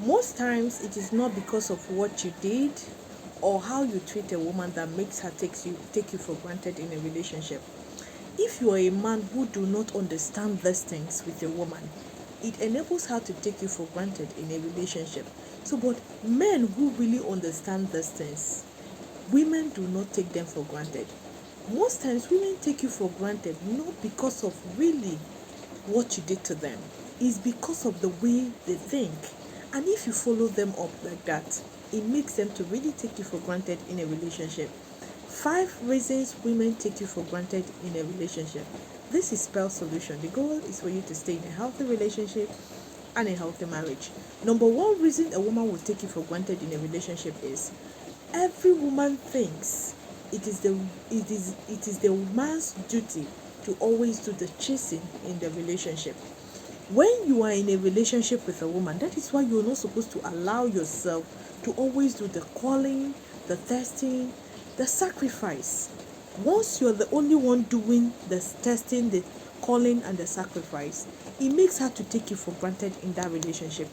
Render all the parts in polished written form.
Most times it is not because of what you did or how you treat a woman that makes her take you for granted in a relationship. If you are a man who do not understand these things with a woman, it enables her to take you for granted in a relationship. So, but men who really understand these things, women do not take them for granted. Most times, women take you for granted not because of really what you did to them, it's because of the way they think. And if you follow them up like that, it makes them to really take you for granted in a relationship. 5 reasons women take you for granted in a relationship. This is Spell Solution. The goal is for you to stay in a healthy relationship and a healthy marriage. Number one reason a woman will take you for granted in a relationship is every woman thinks it is the man's duty to always do the chasing in the relationship. When you are in a relationship with a woman, that is why you're not supposed to allow yourself to always do the calling, the testing, the sacrifice. Once you're the only one doing the testing, the calling, and the sacrifice, it makes her to take you for granted in that relationship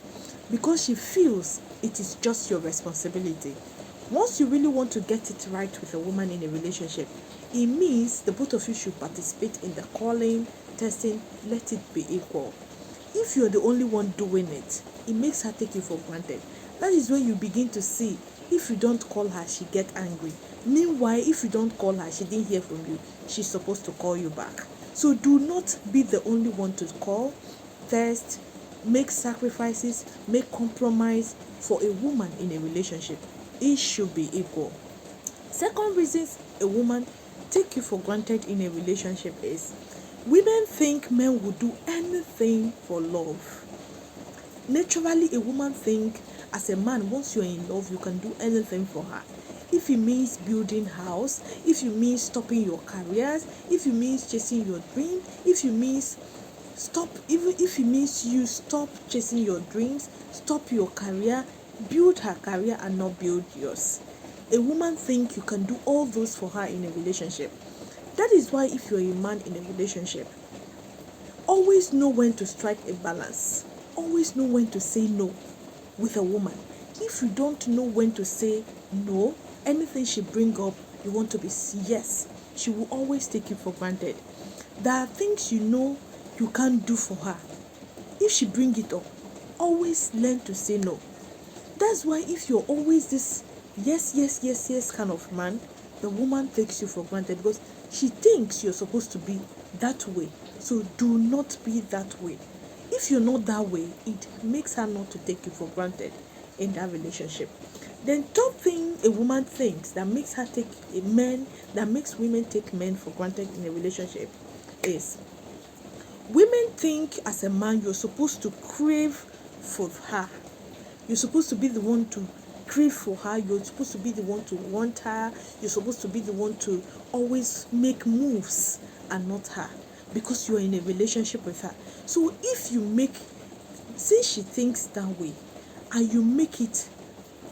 because she feels it is just your responsibility. Once you really want to get it right with a woman in a relationship, it means the both of you should participate in the calling, testing, let it be equal. If you're the only one doing it, it makes her take you for granted. That is when you begin to see, if you don't call her, she get angry. Meanwhile, if you don't call her, she didn't hear from you, she's supposed to call you back. So do not be the only one to call, test, make sacrifices, make compromise for a woman in a relationship. It should be equal. Second reason a woman take you for granted in a relationship is women think men will do anything for love. Naturally, a woman think as a man, once you're in love, you can do anything for her. If it means building house, if it means stopping your careers, if it means chasing your dream, if it means stop, even if it means you stop chasing your dreams, stop your career, build her career and not build yours. A woman think you can do all those for her in a relationship. That is why if you're a man in a relationship, always know when to strike a balance. Always know when to say no with a woman. If you don't know when to say no, anything she bring up, you want to be yes, she will always take you for granted. There are things you know you can't do for her. If she bring it up, always learn to say no. That's why if you're always this yes, yes, yes, yes kind of man, the woman takes you for granted because she thinks you're supposed to be that way. So do not be that way. If you're not that way, it makes her not to take you for granted in that relationship. Then third thing a woman thinks that makes her take a man, that makes women take men for granted in a relationship is women think as a man you're supposed to crave for her. You're supposed to be the one to crave for her. You're supposed to be the one to want her. You're supposed to be the one to always make moves and not her because you're in a relationship with her. So if you make, since she thinks that way and you make it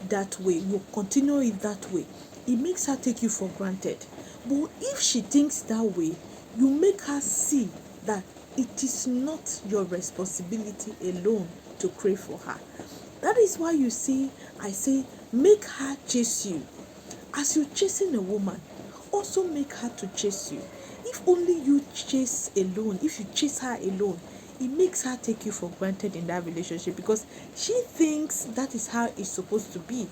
that way, you continue it that way, it makes her take you for granted. But if she thinks that way, you make her see that it is not your responsibility alone to crave for her. That is why you see, I say, make her chase you. As you're chasing a woman, also make her to chase you. If only you chase alone, if you chase her alone, it makes her take you for granted in that relationship because she thinks that is how it's supposed to be.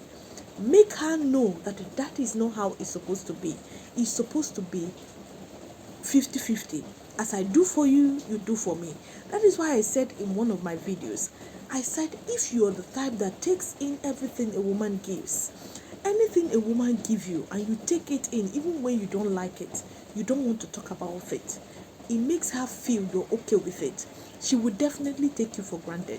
Make her know that that is not how it's supposed to be. It's supposed to be 50-50. As I do for you, you do for me. That is why I said in one of my videos, I said if you are the type that takes in everything a woman gives, anything a woman give you and you take it in even when you don't like it, you don't want to talk about it, it makes her feel you're okay with it. She would definitely take you for granted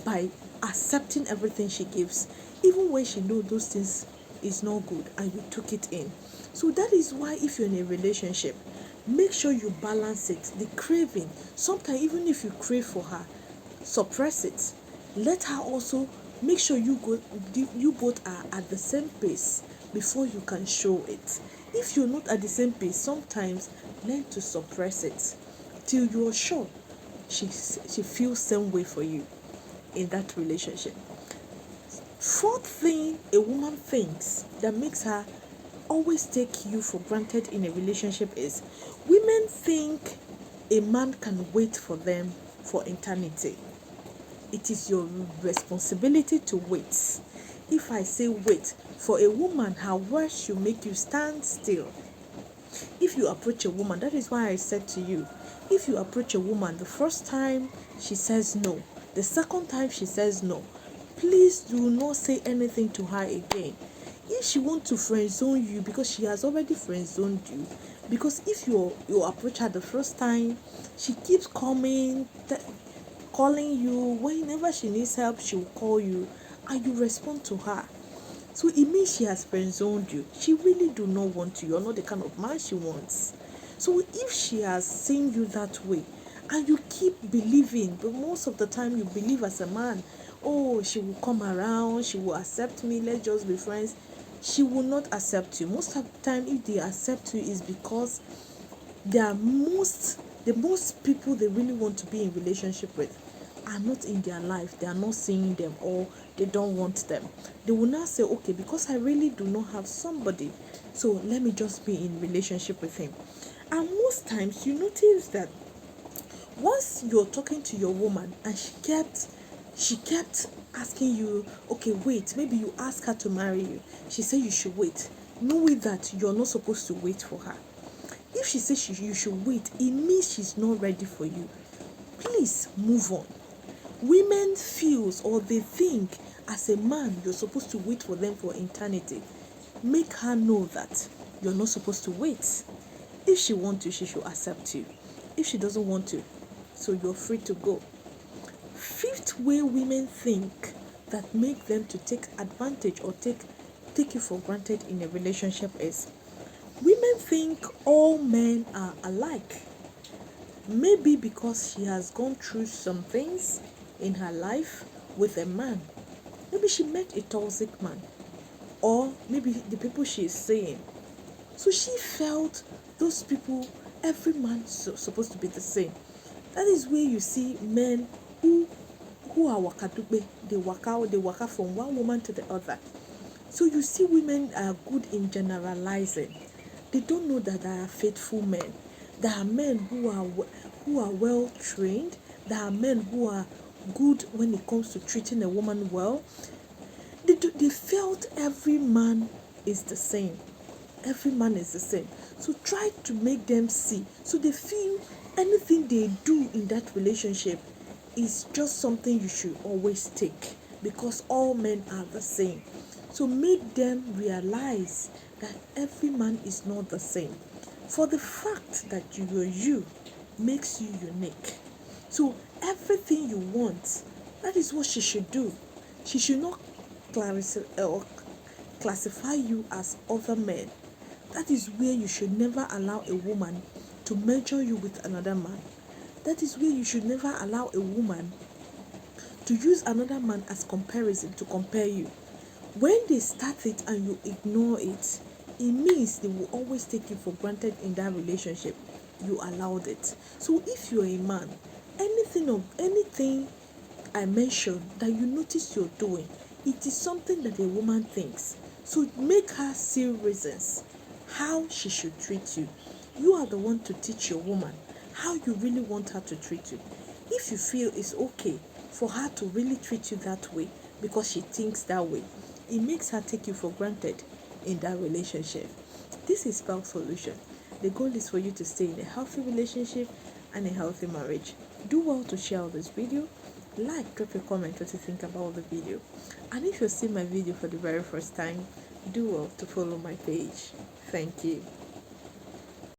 by accepting everything she gives, even when she knows those things is not good and you took it in. So that is why if you're in a relationship, make sure you balance it. The craving, sometimes even if you crave for her, suppress it. Let her also make sure you both are at the same pace before you can show it. If you're not at the same pace, sometimes learn to suppress it till you're sure she feels same way for you in that relationship. Fourth thing a woman thinks that makes her always take you for granted in a relationship is women think a man can wait for them for eternity. It is your responsibility to wait. If I say wait, for a woman, her words should make you stand still. If you approach a woman, that is why I said to you, if you approach a woman the first time she says no, the second time she says no, please do not say anything to her again. If she wants to friend zone you, because she has already friend zoned you, because if you approach her the first time, she keeps coming, calling you. Whenever she needs help, she will call you and you respond to her. So it means she has friend zoned you. She really do not want you. You're not the kind of man she wants. So if she has seen you that way and you keep believing, but most of the time you believe as a man, oh, she will come around, she will accept me, let's just be friends. She will not accept you. Most of the time, if they accept you, is because the most people they really want to be in relationship with are not in their life. They are not seeing them, or they don't want them. They will now say, okay, because I really do not have somebody, so let me just be in relationship with him. And most times you notice that once you're talking to your woman and she kept asking you, okay, wait, maybe you ask her to marry you, she said you should wait, knowing that you're not supposed to wait for her. If she says you should wait, it means she's not ready for you. Please move on. Women feels, or they think, as a man you're supposed to wait for them for eternity. Make her know that you're not supposed to wait. If she wants to, she should accept you. If she doesn't want to, so you're free to go. Fifth way women think that make them to take advantage or take you for granted in a relationship is women think all men are alike. Maybe because she has gone through some things in her life with a man. Maybe she met a toxic man, or maybe the people she is seeing. So she felt those people, every man is supposed to be the same. That is where you see men who are wakadupe. They waka from one woman to the other. So you see women are good in generalizing. They don't know that there are faithful men. There are men who are well trained. There are men who are good when it comes to treating a woman well. They felt every man is the same. Every man is the same. So try to make them see. So they feel anything they do in that relationship is just something you should always take, because all men are the same. So make them realize that every man is not the same. For the fact that you are you makes you unique. So everything you want, that is what she should do. She should not classify you as other men. That is where you should never allow a woman to measure you with another man. That is where you should never allow a woman to use another man as comparison to compare you. When they start it and you ignore it, it means they will always take you for granted in that relationship. You allowed it. So if you're a man, anything I mentioned that you notice you're doing, it is something that a woman thinks. So make her see reasons how she should treat you. You are the one to teach your woman how you really want her to treat you. If you feel it's okay for her to really treat you that way because she thinks that way, it makes her take you for granted in that relationship. This is Spell Solution. The goal is for you to stay in a healthy relationship and a healthy marriage. Do well to share this video. Like, drop a comment what you think about the video. And if you're seeing my video for the very first time, do well to follow my page. Thank you.